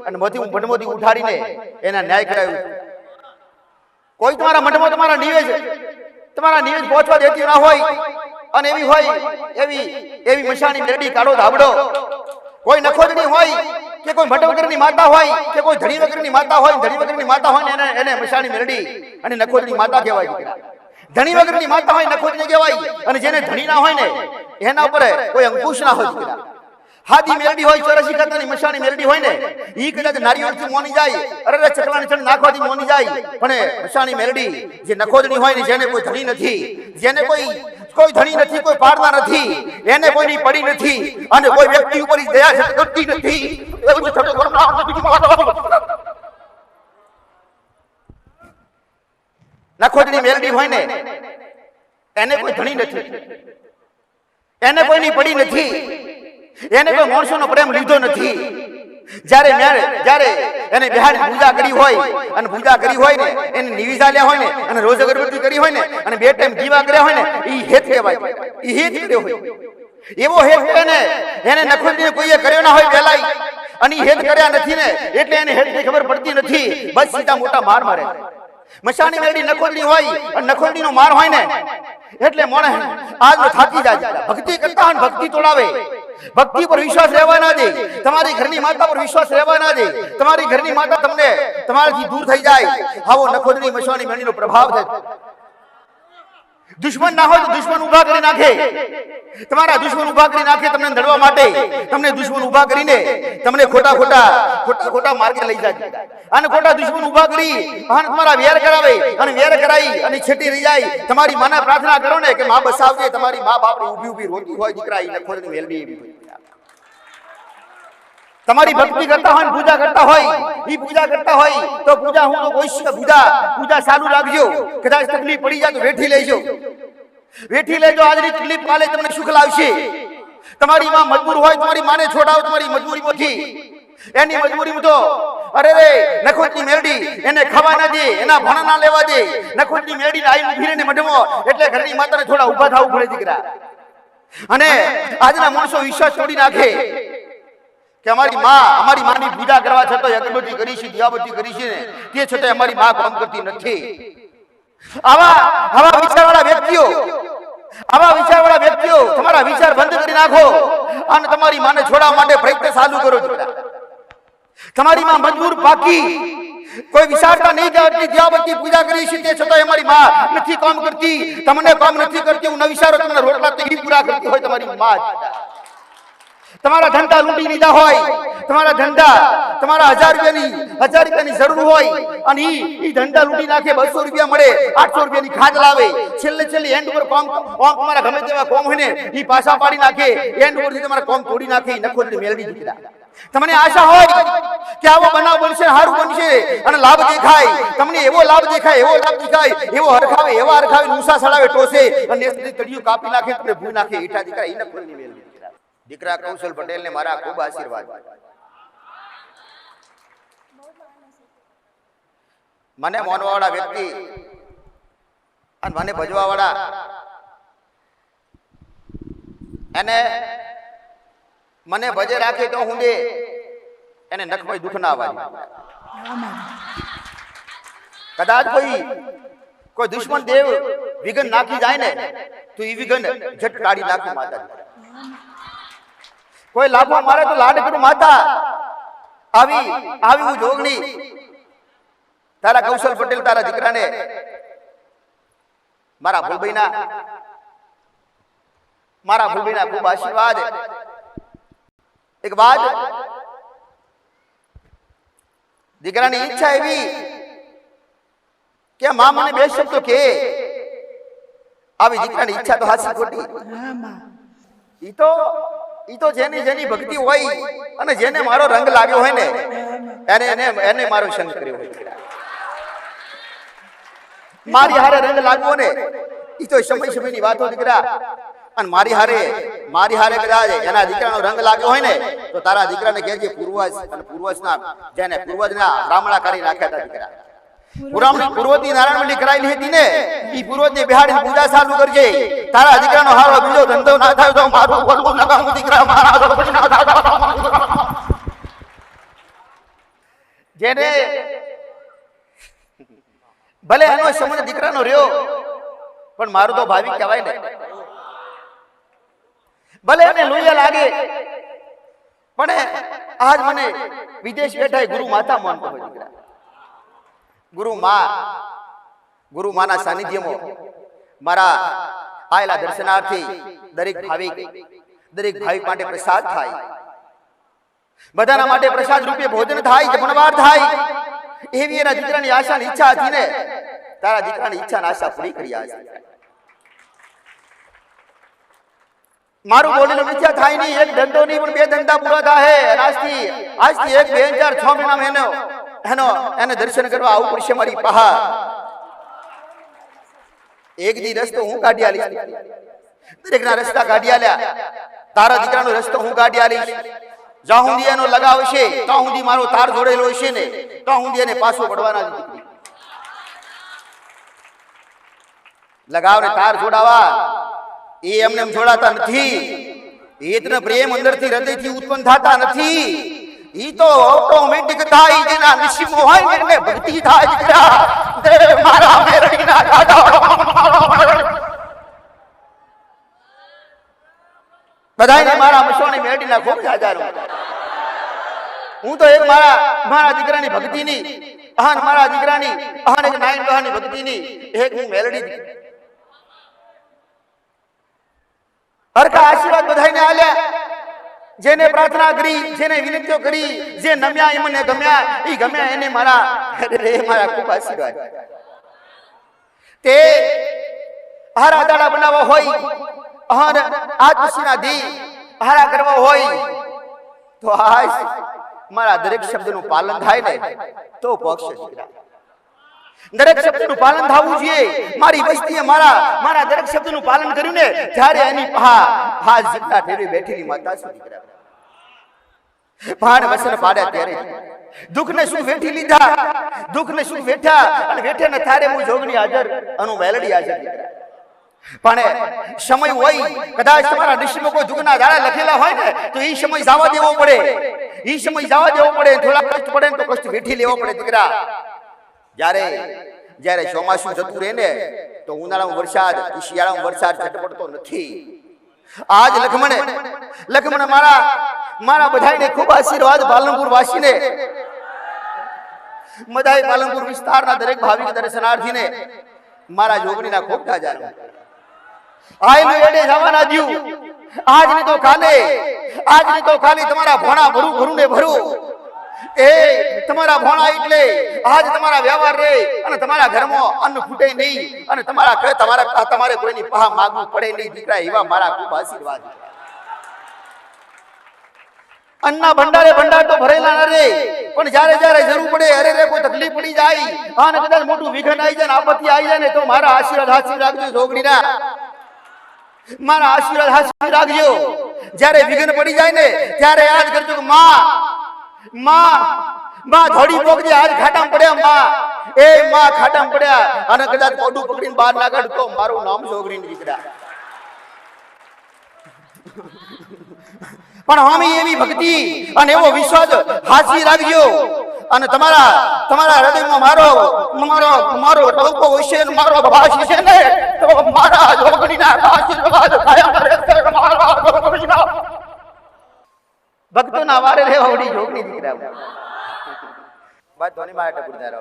અને મઠમાંથી ઉઠાડીને એના ન્યાય કરાવ્યું. કોઈ તમારા મઠમાં તમારા નિવેદ પહોંચવા દેતી ના હોય અને એવી હોય એવી મશાની મેરડી કાઢો ધાબડો. કોઈ નખોદની હોય કે કોઈ મઠ વગરની માતા હોય કે કોઈ ધણી વગરની માતા હોય, ધણી વગરની માતા હોય ને એને મશાની મેરડી અને નખોદની માતા કહેવાય. ધણી વગરની માતા હોય નખોદની કહેવાય અને જેને ધણી ના હોય ને એના ઉપર કોઈ અંકુશ ના હોય. હાદી મેરડી હોય 84 ખાતાની મશાની મેરડી હોય ને ઈ કદાચ નારિયેળથી મોની જાય, અરે ચકલાની ચણ નાખવાથી મોની જાય, પણ મશાની મેરડી જે નખોદની હોય ને જેને કોઈ ધણી નથી, જેને કોઈ ધણી નથી, કોઈ પાડના નથી, એને કોઈની પડી નથી અને કોઈ વ્યક્તિ ઉપર દયા કરતી નથી. નખોદની મેરડી હોય ને એને કોઈ ધણી નથી, એને કોઈની પડી નથી, એને કોઈ માણસોનો પ્રેમ લીધો નથી. જ્યારે એને બિહારી પૂજા કરી હોય અને પૂજા કરી હોય ને એને નિવિઝાલ્યા હોય ને અને રોજ અગરબત્તી કરી હોય ને અને 2 ટાઈમ દીવા કર્યા હોય ને ઈ હેત કહેવાય. ઈ હેત કર્યો હોય એવો હેત એને નખોદીને કોઈએ કર્યો ના હોય પહેલાય અને ઈ હેત કર્યા નથી ને એટલે એને હેતની ખબર પડતી નથી. બસ સીધા મોટા માર મારે. મશાની મેરડી નખોદની હોય અને નખોદીનો માર હોય ને એટલે મોણે આજ થાકી જાય. ભક્તિ કરતા હોય ભક્તિ તોડાવે. ભક્તિ પર વિશ્વાસ રહેવા ના દે. તમારી ઘરની માતા પર વિશ્વાસ રહેવા ના દે. તમારી ઘરની માતા તમને તમારાથી દૂર થઈ જાય. આવો નખોદની મશાની મેરડીનો પ્રભાવ છે. દુશ્મન ના હોય તો દુશ્મન ઉભા કરી નાખે. તમારા દુશ્મન ઉભા કરી નાખે તમને લડવા માટે. તમને દુશ્મન ઉભા કરીને તમને ખોટા માર્ગે લઈ જાય અને ખોટા દુશ્મન ઉભા કરી અને તમારા વેર કરાવે અને વેર કરાઈ અને છેટી રહી જાય. તમારી માના પ્રાર્થના કરો ને કે માં બસાવજે. તમારી મા બાપની ઊભી રોતી હોય દીકરા ઈ નખોદની મેરડી એવી. તમારી ભક્તિ કરતા હોય પૂજા કરતા હોય તો પૂજા હું તો કોશિશ પૂજા ચાલુ રાખજો. કદાચ તકલીફ પડી જાય તો વેઠી લેજો. આજની તકલીફ કાલે તમને સુખ લાવશે. તમારી માં મજબૂર હોય તમારી માને છોડાવો તમારી મજબૂરીમાંથી. એની મજબૂરીમાં તો અરે રે નખોદની મેરડી એને ખાવા ના દે, એના ભણા ના લેવા દે. નખોદની મેરડી આઈ ઉભી રહીને મઢમાં એટલે ઘરની માતાને થોડા ઊભા થવું પડે દીકરા. અને આજના માણસો વિશ્વાસ તોડી નાખે કે અમારી માની પૂજા કરવા છતાં અગરબત્તી કરી છે, દિયાબત્તી કરી છે ને તે છતાં અમારી માં કામ કરતી નથી. આવા વિચારવાળા વ્યક્તિઓ તમારા વિચાર બંધ કરી નાખો અને તમારી માને છોડાવવા માટે પ્રયત્ન ચાલુ કરો. તમારી માં મજબૂર બાકી કોઈ વિચારતા નહીં કે દિયાબત્તી પૂજા કરી છે તે છતાં અમારી માં નથી કામ કરતી, તમને કામ નથી કરતી એવું ન વિચારો. તમને રોટલા તે પૂરા કરતી હોય તમારી માં. તમારા ધંધા લૂંટી લીધા હોય, તમારા 1000 રૂપિયાની જરૂર હોય અને ઈ ધંધા લૂંટી નાખે. 200 રૂપિયા મળે, 800 રૂપિયાની ખાદ લાવે. છેલ્લે એન્ડ ઉપર કોમ તમારા ગમે તેવા કોમ હોય ને ઈ પાછા પાડી નાખે. એન્ડ ઉપરથી તમારા કોમ તોડી નાખે. નખોદની મેરડી દીકરા. તમને આશા હોય કે આવો બનાવ બનશે, સારું બનશે અને લાભ દેખાય. તમને એવો લાભ દેખાય, એવો હરખાવે ઊંસા સડાવે, ટોસે અને તળિયું કાપી નાખે, તમને ભૂ નાખે. ઈઠા દીકરા ઈ નખોદની મેરડી. દીકરા કૌશલ પટેલ ને મારા ખૂબ આશીર્વાદ. મને મોનવાવાળા વ્યક્તિ અને મને ભજવાવાળા એને મને ભજે રાખે તો હું દે એને નખમાં દુઃખ ના આવે. કદાચ કોઈ દુશ્મન દેવ વિઘન નાખી જાય ને તો એ વિઘન ઝટ કાઢી નાખું માતા. કોઈ લાભો મારે તો લાડ કરું માતા. આવી હું જોગણી તારા કૌશલ પટેલ તારા દીકરાને મારા ફૂલભાઈના ખૂબ આશીર્વાદ. એક વાત દીકરાની ઈચ્છા એવી કે માં મને 2 શબ્દો કે આવી દીકરાની ઈચ્છા તો હાસી ખોટી. ઈ તો જેની ભક્તિ હોય અને જેને મારો રંગ લાગ્યો હોય ને એને મારો સંગ કર્યો હોય. મારી હારે રંગ લાગ્યો ને ઈ તો સમયની વાત હોય દીકરા. અને મારી હારે કદાચ એના દીકરાનો રંગ લાગ્યો હોય ને તો તારા દીકરાને કહેજે પૂર્વજના રામણા કરી નાખ્યા હતા દીકરા. પૂર્વજની નારાયણમંડી કરાયેલી હતી ને ઈ પૂર્વજની બિહાડી પૂજા ચાલુ કરજે. તારા દીકરાનો હારો બીજો ધંધો ના થાય તો મારું બોલવું નકામું દીકરા. મારા જેને ભલે એનો સમજ દીકરાનો રહ્યો પણ મારું તો ભાવિક કહેવાય ને, ભલે એને લોહીયા લાગે પણ આજ મને વિદેશ બેઠા ગુરુ માતા માનતો હોય દીકરા. ગુરુ માના સાનિધ્યમાં મારા આયેલા દર્શનાર્થી દરેક ભાવિક માટે પ્રસાદ થાય, બધાના માટે પ્રસાદ રૂપે ભોજન થાય, જમણવાર થાય, એવી એના દીકરાની આશાની ઈચ્છા હતી ને. તારા દીકરાની ઈચ્છા આશા પૂરી કરી આજે. મારું બોલેલું મિથ્યા થાય નહીં, એક ધંધો નહીં પણ બે ધંધા પૂરા થાય. આજથી 2006 મહિનામાં એને દર્શન કરવા આવું પડશે મારી પહાડ. એક દી રસ્તો હું કાઢી આલીશ, દરેકના રસ્તા કાઢી આલ્યા. તારા દીકરાનો રસ્તો હું કાઢી આલીશ. જ્યાં સુધી એનો લગાવ હશે ત્યાં સુધી મારો તાર જોડેલો હશે ને ત્યાં સુધી એને પાછો પડવાના દીકરી. લગાવ ને તાર જોડાવા એ એમને જોડાતા નથી. એતને પ્રેમ અંદરથી હૃદયથી ઉત્પન્ન થતા નથી. ઈ તો ઓટોમેટિક થાય, જેના નસીબમાં હોય ને એટલે ભક્તિ થાય દીકરા. મારા મેરડીના દાદા બધાને મારા મસોની મેરડીના ખૂબ હજારો. હું તો એક મારા દીકરાની ભક્તિની અહન, મારા દીકરાની અહન એક નાયણ બહાની ભક્તિની એક હું મેલડી દીકરી. હરકા આશીર્વાદ બધાને આલ્યા. જેને પ્રાર્થના કરી, જેને વિનંતીઓ કરી, જે નમ્યા એમને ગમ્યા, ઈ ગમ્યા એને મારા ખૂબ આશીર્વાદ. તે હારા દાડા બનાવવા હોય, અહન આજ પછીના દી હારા કરવા હોય તો આજ મારા દરેક શબ્દનું પાલન થાય ને તો પક્ષ દીકરા. દરેક શબ્દનું પાલન થવું જોઈએ. મારી વસ્તીએ મારા દરેક શબ્દનું પાલન કર્યું ને ત્યારે એની હાજ જીતા ઠેરી બેઠેલી માતા છું દીકરા. ભાણ વસન પાડ્યા ત્યારે દુઃખ ને સુખ વેઠી લીધા, દુઃખ ને સુખ વેઠા અને વેઠે ને થારે હું જોગની હાજર અનુ મેલડી હાજર દીકરા. પણ સમય હોય, કદાચ તમારા નસીબમાં કોઈ દુઃખના દાડા લખેલા હોય ને તો એ સમય જવા દેવો પડે. એ સમય જવા દેવો પડે. થોડા કષ્ટ પડે ને તો કષ્ટ વેઠી લેવો પડે દીકરા. જ્યારે ચોમાસું જતું રહે ને તો ઉનાળામાં વરસાદ, શિયાળામાં વરસાદ ઝટપટતો નથી. આજ લખમણ મારા બધાને ખૂબ આશીર્વાદ. પાલનપુર વાસીને, મધાઈ પાલનપુર વિસ્તારના દરેક ભાવિક દર્શનાર્થીને મારા જોગણીના ખૂબ હજારો. આયલું એડે જવાના દ્યું. આજ ની તો ખાલી તમારા ભોણા ભરું ને ભરું. એ તમારા ભોણા એટલે આજ તમારા વ્યવહાર રે અને તમારા ઘરમાં અન્ન ફૂટે નહીં અને તમારે કોઈની પાહા માગવું પડે નહીં દીકરા. એવા મારા ખૂબ આશીર્વાદ. અન્ના ભંડાર તો ભરેલા ન રે પણ જ્યારે જરૂર પડે, અરે રે કોઈ તકલીફ પડી જાય અને કદાચ મોટું વિઘન આવી જાય, આપત્તિ આવી જાય ને તો મારા આશીર્વાદ રાખજો જોગણીના. મારા આશીર્વાદ રાખજો. જ્યારે વિઘન પડી જાય ને ત્યારે યાદ કરજો કે માં થોડી પોકજે. આજ ખાટામાં પડ્યા માં ખાટામાં પડ્યા અને કદાચ કોડું પકડીને બહાર ના કાઢ તો મારું નામ જોગણી દીકરા. પણ હમી એવી ભક્તિ અને એવો વિશ્વાસ હાચવી રાખજો. અને તમારા હૃદયમાં મારો ટોકો હશે ને મારો ભાષ હશે ને તો મારા જોગણીના આશીર્વાદ કાયમ રહેશે. મારા જોગણીના ભક્તોના વારે રહેવા જોગણી દીકરા. વાત ધોની મારા ટકુરદાર